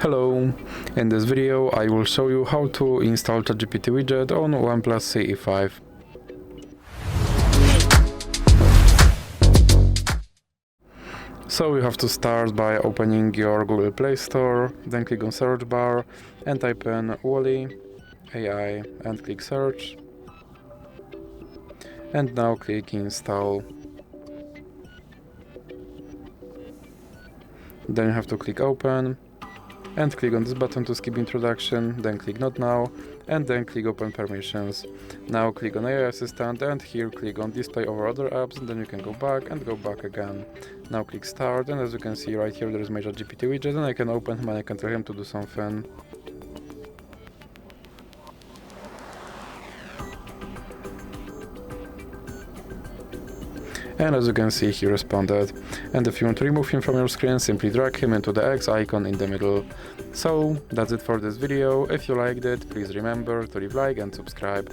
Hello, in this video I will show you how to install ChatGPT Widget on OnePlus CE 5. So you have to start by opening your Google Play Store, then click on search bar and type in wally.ai and click search. And now click install. Then you have to click open and click on this button to skip introduction, then click not now, and then click open permissions. Now click on AI assistant and here click on display over other apps, and then you can go back and go back again. Now click start, and as you can see right here there is my ChatGPT widget, and I can open him and I can tell him to do something. And as you can see, he responded. And if you want to remove him from your screen, simply drag him into the X icon in the middle. So that's it for this video. If you liked it, please remember to leave a like and subscribe.